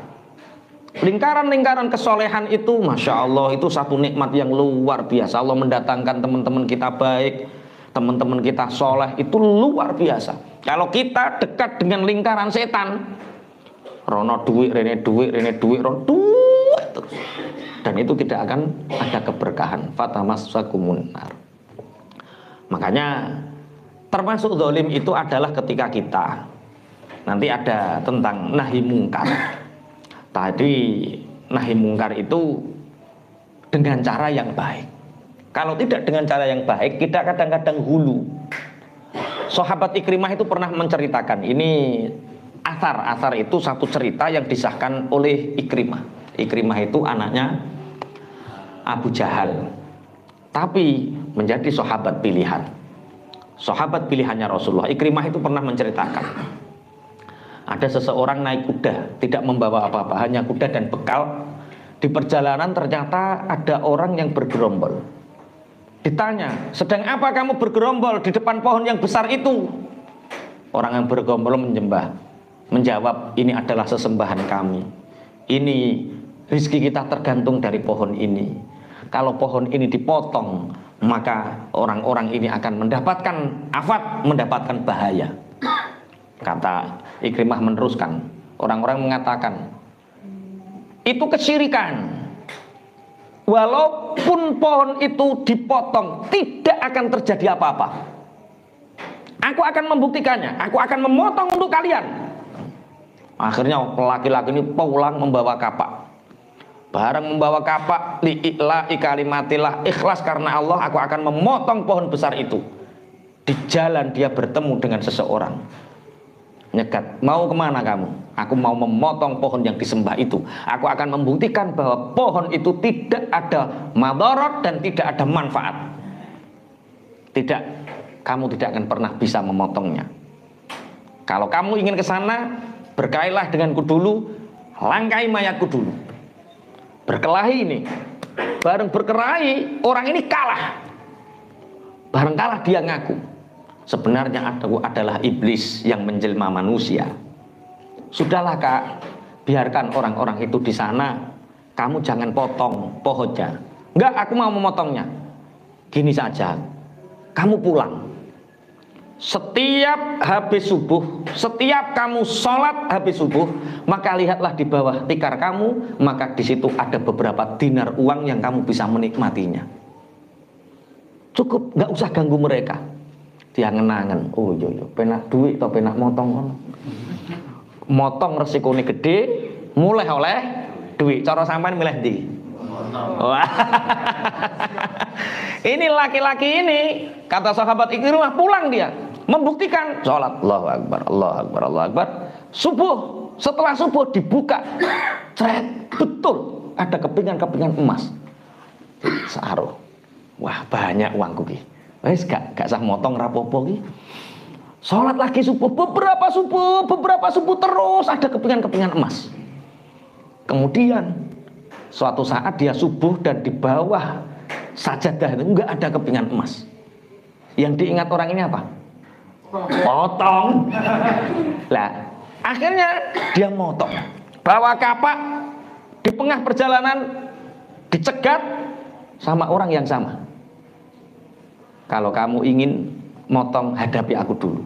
Lingkaran-lingkaran kesolehan itu, masya Allah, itu satu nikmat yang luar biasa. Allah mendatangkan teman-teman kita baik, teman-teman kita soleh, itu luar biasa. Kalau kita dekat dengan lingkaran setan, rono duit, rene duit, rono duit terus, dan itu tidak akan ada keberkahan. Fatamassakumun nar. Makanya termasuk zalim itu adalah ketika kita, nanti ada tentang nahi mungkar. Tadi nahi mungkar itu dengan cara yang baik. Kalau tidak dengan cara yang baik, kita kadang-kadang hulu. Sahabat Ikrimah itu pernah menceritakan, ini asar itu satu cerita yang disahkan oleh Ikrimah. Ikrimah itu anaknya Abu Jahal, tapi menjadi sahabat pilihan. Sahabat pilihannya Rasulullah. Ikrimah itu pernah menceritakan, ada seseorang naik kuda, tidak membawa apa-apa, hanya kuda dan bekal. Di perjalanan ternyata ada orang yang bergerombol. Ditanya, sedang apa kamu bergerombol di depan pohon yang besar itu? Orang yang bergerombol menjawab, ini adalah sesembahan kami. Ini rizki kita tergantung dari pohon ini. Kalau pohon ini dipotong, maka orang-orang ini akan mendapatkan afat, mendapatkan bahaya. Kata Ikrimah meneruskan, orang-orang mengatakan, itu kesyirikan. Walaupun pohon itu dipotong, tidak akan terjadi apa-apa. Aku akan membuktikannya, aku akan memotong untuk kalian. Akhirnya laki-laki ini pulang membawa kapak. Barang membawa kapak, li'i'la'i kalimatillah, ikhlas karena Allah, aku akan memotong pohon besar itu. Di jalan dia bertemu dengan seseorang. Nyegat, mau kemana kamu? Aku mau memotong pohon yang disembah itu. Aku akan membuktikan bahwa pohon itu tidak ada madarat dan tidak ada manfaat. Tidak, kamu tidak akan pernah bisa memotongnya. Kalau kamu ingin ke sana, berkelailah denganku dulu, langkai mayatku dulu. Berkelahi ini, bareng berkelahi, orang ini kalah. Bareng kalah dia ngaku, sebenarnya aku adalah iblis yang menjelma manusia. Sudahlah Kak, biarkan orang-orang itu di sana. Kamu jangan potong pohonnya. Enggak, aku mau memotongnya. Gini saja, kamu pulang. Setiap habis subuh, setiap kamu sholat habis subuh, maka lihatlah di bawah tikar kamu, maka di situ ada beberapa dinar uang yang kamu bisa menikmatinya. Cukup, nggak usah ganggu mereka. Dia ngenangan, oh iya, penak duit atau penak motong. Motong resikonya gede, mulai oleh duit. Cara sampean milih di. Wah. Ini laki-laki ini, kata sahabat Ikrimah, pulang dia membuktikan sholat, Allahu Akbar, Allahu Akbar, Allahu Akbar. Subuh, setelah subuh dibuka, cret, betul ada kepingan-kepingan emas. Searuh. Wah, banyak uangku ki. Wes gak sah motong rapopo ki. Sholat lagi subuh, beberapa subuh terus ada kepingan-kepingan emas. Kemudian suatu saat dia subuh dan di bawah sajadah itu enggak ada kepingan emas. Yang diingat orang ini apa? Potong. Lah, akhirnya dia motong. Bawa kapak di tengah perjalanan dicegat sama orang yang sama. Kalau kamu ingin motong, hadapi aku dulu.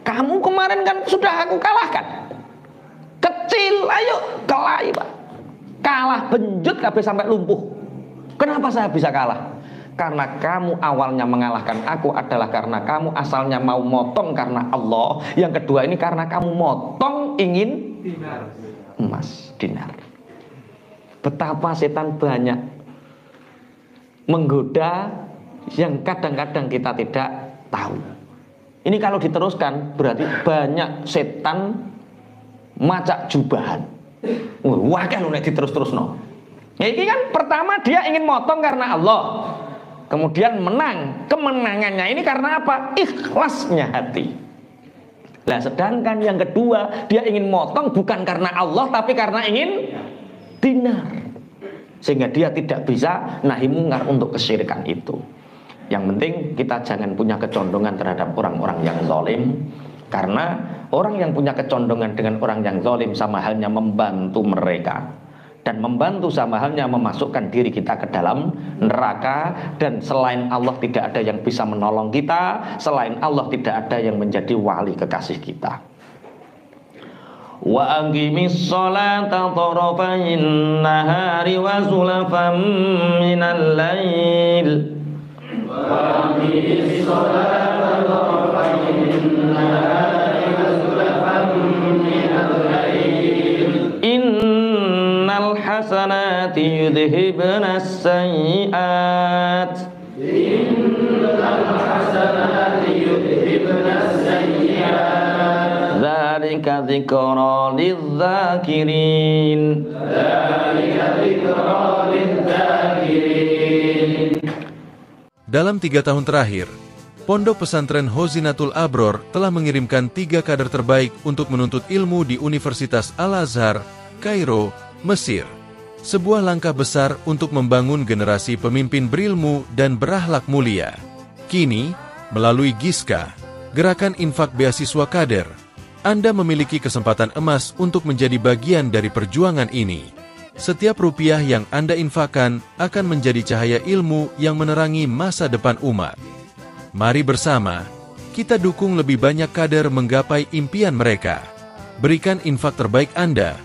Kamu kemarin kan sudah aku kalahkan. Kecil, ayo kelahi Pak. Kalah benjut kabeh sampai lumpuh. Kenapa saya bisa kalah? Karena kamu awalnya mengalahkan aku adalah karena kamu asalnya mau motong karena Allah. Yang kedua ini karena kamu motong ingin dinar. Emas, dinar. Betapa setan banyak menggoda yang kadang-kadang kita tidak tahu. Ini kalau diteruskan berarti banyak setan macak jubahan. Wah kan nek diterus-terus no. Ya ini kan pertama dia ingin motong karena Allah. Kemudian menang. Kemenangannya ini karena apa? Ikhlasnya hati. Nah sedangkan yang kedua dia ingin motong bukan karena Allah tapi karena ingin dinar. Sehingga dia tidak bisa nahi mungkar untuk kesyirikan itu. Yang penting kita jangan punya kecondongan terhadap orang-orang yang zalim. Karena orang yang punya kecondongan dengan orang yang zalim sama halnya membantu mereka. Dan membantu sama halnya memasukkan diri kita ke dalam neraka. Dan selain Allah tidak ada yang bisa menolong kita. Selain Allah tidak ada yang menjadi wali kekasih kita. Wa aqimis sholata tarafayn nahari wa zulfan minal lail. Wa aqimis sholata tarafayn nahari wa zulfan minal lail. Innal hasanati yudhibna as-sayyi'at. Innal hasanati yudhibna as-sayyi'at. Dzalika dzikra lidz-dzakirin. Dzalika dzikra lidz-dzakirin.
Dalam 3 tahun terakhir, Pondok Pesantren Hozinatul Abror telah mengirimkan 3 kader terbaik untuk menuntut ilmu di Universitas Al-Azhar, Kairo, Mesir. Sebuah langkah besar untuk membangun generasi pemimpin berilmu dan berakhlak mulia. Kini, melalui Giska, Gerakan Infak Beasiswa Kader, Anda memiliki kesempatan emas untuk menjadi bagian dari perjuangan ini. Setiap rupiah yang Anda infakkan akan menjadi cahaya ilmu yang menerangi masa depan umat. Mari bersama, kita dukung lebih banyak kader menggapai impian mereka. Berikan infak terbaik Anda,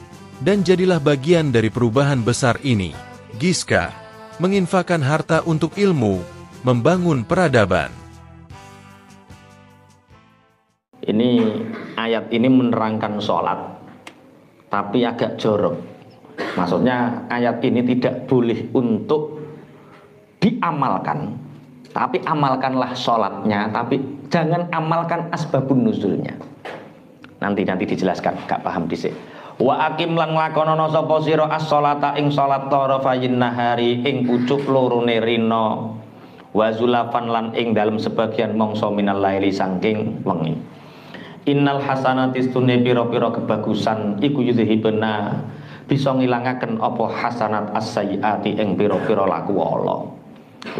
dan jadilah bagian dari perubahan besar ini. Giska, menginfakkan harta untuk ilmu, membangun peradaban.
Ini ayat ini menerangkan sholat, tapi agak jorok. Maksudnya ayat ini tidak boleh untuk diamalkan, tapi amalkanlah sholatnya, tapi jangan amalkan asbabun nuzulnya. Nanti dijelaskan, gak paham disik. Wa akim lan lakonono sapa sira as-sholata ing sholat tarafayin nahari ing pucuk lorone rina, wa zulafan lan ing dalem sebagian mangsa minal laili saking wengi. Innal hasanati stune pira-pira kebagusan iku yudhibna bisa ngilangaken apa hasanat as-sayyiati ing pira-pira laku ala.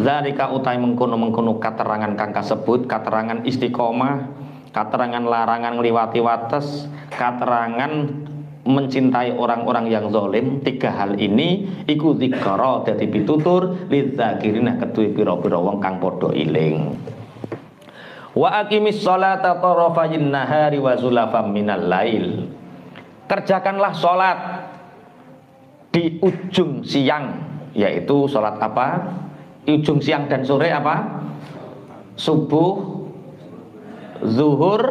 Zalika utai mengkono-mengkono katerangan kang kasebut, katerangan istiqomah, katerangan larangan ngliwati wates, katerangan mencintai orang-orang yang zalim. Tiga hal ini iku dzikra dadi pitutur lidzakirina kedue pira-pira wong kang padha iling. Wa aqimis sholata tarafayin nahari wa zulafam minal lail. Kerjakanlah sholat di ujung siang, yaitu sholat apa? Ujung siang dan sore apa? Subuh, zuhur,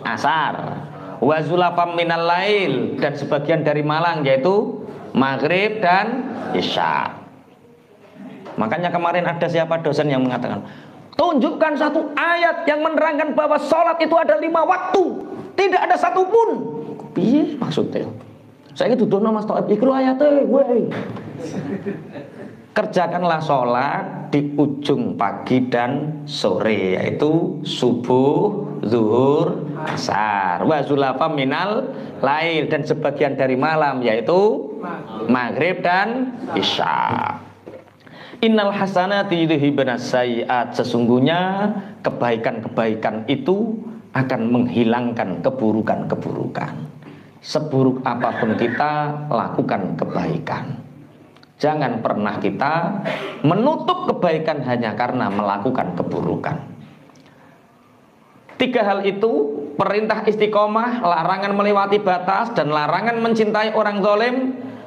asar. Wa zulafam minal lail, dan sebagian dari malam, yaitu maghrib dan isya. Makanya kemarin ada siapa dosen yang mengatakan, tunjukkan satu ayat yang menerangkan bahwa sholat itu ada 5 waktu, tidak ada satupun. Piye maksudnya? Saya itu dono Mas Thaib iku ayate kowe. Kerjakanlah sholat di ujung pagi dan sore, yaitu subuh, zuhur, asar. Wa zulafam minal lail, dan sebagian dari malam, yaitu maghrib dan isya. Innal hasanati yudhibunas sayyi'at, sesungguhnya kebaikan-kebaikan itu akan menghilangkan keburukan-keburukan. Seburuk apapun kita, lakukan kebaikan. Jangan pernah kita menutup kebaikan hanya karena melakukan keburukan. 3 hal itu, perintah istiqomah, larangan melewati batas, dan larangan mencintai orang zalim,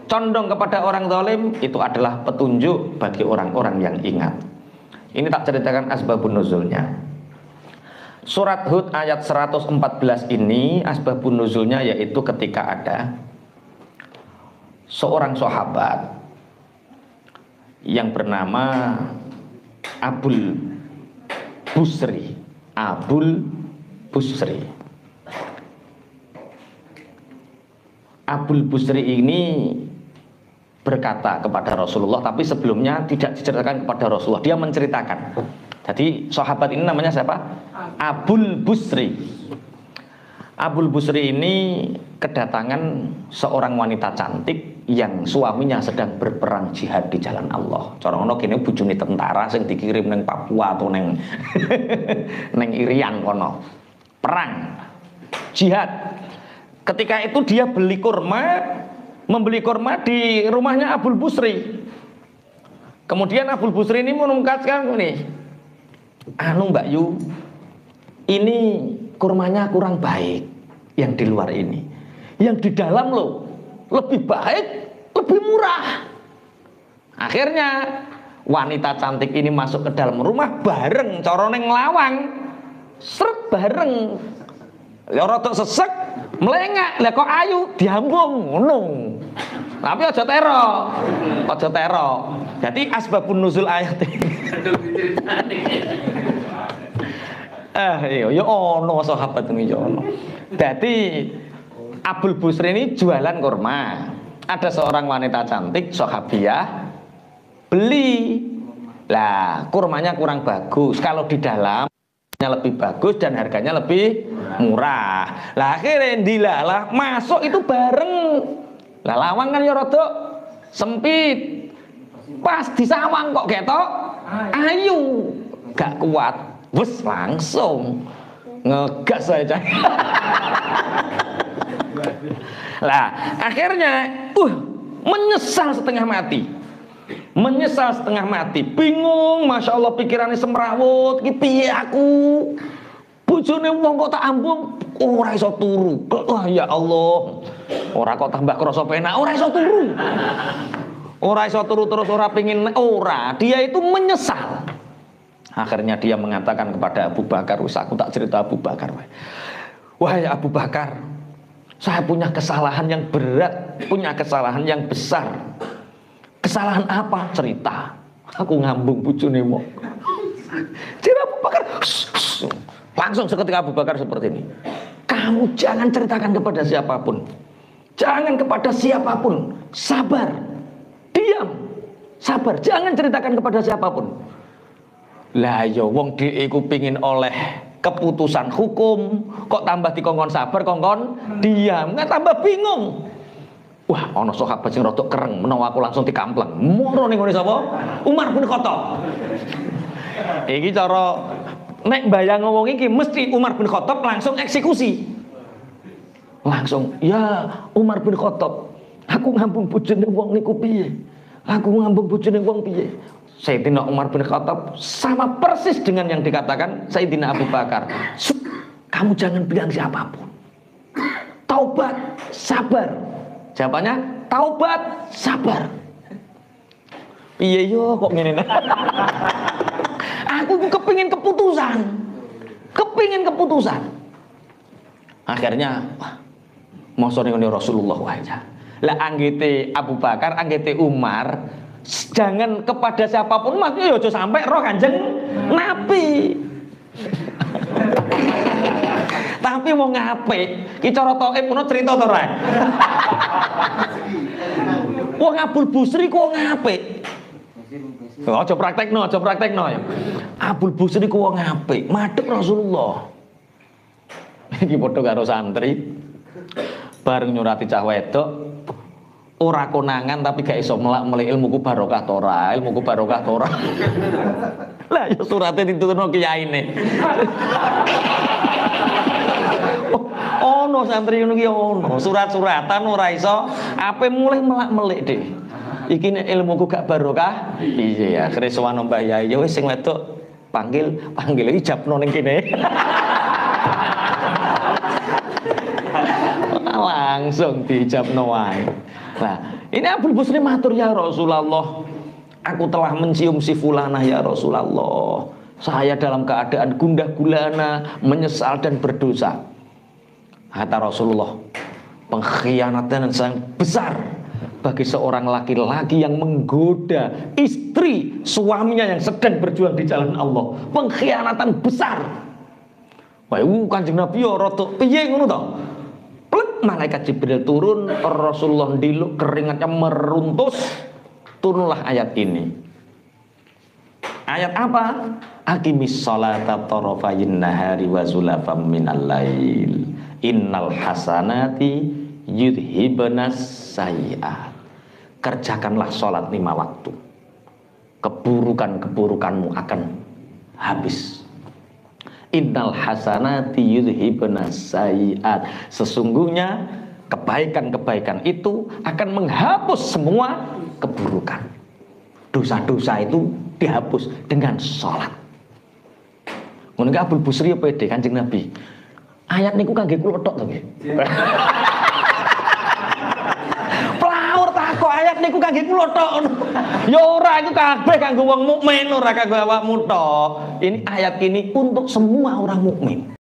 condong kepada orang zalim, itu adalah petunjuk bagi orang-orang yang ingat. Ini tak ceritakan asbabun nuzulnya. Surat Hud ayat 114 ini asbabun nuzulnya yaitu ketika ada seorang sahabat yang bernama Abul Busri. Abul Busri. Abul Busri ini berkata kepada Rasulullah, tapi sebelumnya tidak diceritakan kepada Rasulullah, dia menceritakan. Jadi sahabat ini namanya siapa? Abul Busri. Abul Busri ini kedatangan seorang wanita cantik yang suaminya sedang berperang jihad di jalan Allah. Cara ngono kene bojone tentara sing dikirim neng Papua atau neng neng Irian kono. Perang jihad. Ketika itu dia membeli kurma di rumahnya Abul Busri. Kemudian Abul Busri ini menungkatkan ini, anu Mbak Yu, ini kurmanya kurang baik yang di luar ini. Yang di dalam loh lebih baik, lebih murah. Akhirnya wanita cantik ini masuk ke dalam rumah bareng corone nglawang. Sret bareng. Ya rada sesek, melengak, lah kok ayu diambung ngono. Tapi aja tero. Aja tero. Jadi asbabun nuzul ayat ini. Iya, ya ono sahabat ini ya ono. Jadi Abul Busri ini jualan kurma. Ada seorang wanita cantik sahabiah beli. Lah, kurmanya kurang bagus. Kalau di dalam lebih bagus dan harganya lebih murah. Lah akhirnya dilalah masuk itu bareng. Lah lawang kan ya rada sempit. Pas disawang kok ketok ayu, gak kuat. Wes langsung ngegas aja. Lah akhirnya menyesal setengah mati. Menyesal setengah mati, bingung, masya Allah pikirannya semrawut, iki piye aku, bojone wong kok tak ambung, ora iso turu. Wah ya Allah, ora kok tambah krasa penak, ora iso turu. Ora iso turu terus ora pengin, ora, dia itu menyesal. Akhirnya dia mengatakan kepada Abu Bakar, wis aku tak cerita Abu Bakar. Wahai Abu Bakar, saya punya kesalahan yang berat, punya kesalahan yang besar. Kesalahan apa? Cerita. Aku ngambung bojone mok. Jadi Abu Bakar langsung seketika Abu Bakar seperti ini. Kamu jangan ceritakan kepada siapapun. Jangan kepada siapapun. Sabar. Diam. Sabar. Jangan ceritakan kepada siapapun. Lah ya wong dhek iku pengin oleh keputusan hukum, kok tambah dikongkon sabar, kongkon diam, nggak tambah bingung. Wah, ana sahabat sing rada kereng, menawa aku langsung dikampleng. Moro ning ngene sapa? Umar bin Khattab. Iki cara nek mbayang ngomong iki mesti Umar bin Khattab langsung eksekusi. Langsung, ya Umar bin Khattab, aku ngambung bojone wong niku piye? Aku ngambung bojone wong piye? Sayyidina Umar bin Khattab sama persis dengan yang dikatakan Sayyidina Abu Bakar. Kamu jangan bilang siapapun. Taubat, sabar. Jawabannya, taubat, sabar. Piye yo kok ngene. Aku kepingin keputusan. Akhirnya mosone ngene Rasulullah aja. Lah anggite Abu Bakar, anggite Umar, jangan kepada siapapun, maksudnya aja sampai roh Kanjeng Nabi. Tapi mau ngapik, ki cara Thaif ngono cerita to ora? Wong Abul Busri ku wong apik. Aja praktekno ya. Abul Busri ku wong apik, madhep Rasulullah. Iki padha karo santri. Bareng nyurati cah wedok, ora konangan tapi gak iso melak-melek ilmuku barokah to ora, Lah ya surate diturunno kiyaine. Ono santri ngono ki ono, surat-suratan ora iso, ape mulai melak-melik deh. Iki nek ilmuku gak barokah, iya akhire sowan Mbah Yai, ya wis sing wedok panggil ijabno ning kene. Langsung diijabno wae. Nah, ini Abul Busri matur, ya Rasulullah, aku telah mencium si fulanah ya Rasulullah. Saya dalam keadaan gundah gulana, menyesal dan berdosa. Kata Rasulullah, pengkhianatan yang sangat besar bagi seorang laki-laki yang menggoda istri suaminya yang sedang berjuang di jalan Allah. Pengkhianatan besar. Wah, Kanjeng Nabi ya rada piye ngono to? Malaikat Jibril turun, Rasulullah ndiluk, keringatnya meruntus. Turunlah ayat ini. Ayat apa? Aqimis sholata tarafayin nahari wa zulafam minal lail. Innal hasanati yudhibanas sayyi'at. Kerjakanlah sholat 5 waktu. Keburukan-keburukanmu akan habis. Innal hasanati yudhibanas sayyi'at. Sesungguhnya kebaikan-kebaikan itu akan menghapus semua keburukan. Dosa-dosa itu dihapus dengan sholat. Ngono ki Abul Busri pede Kanjeng Nabi. Ayat niku kangge kula tok to nggih. Plaur takok ayat niku kangge kula tok. Ya ora, iku kabeh kanggo wong mukmin, ora kanggo awakmu tok. Ini ayat ini untuk semua orang mukmin.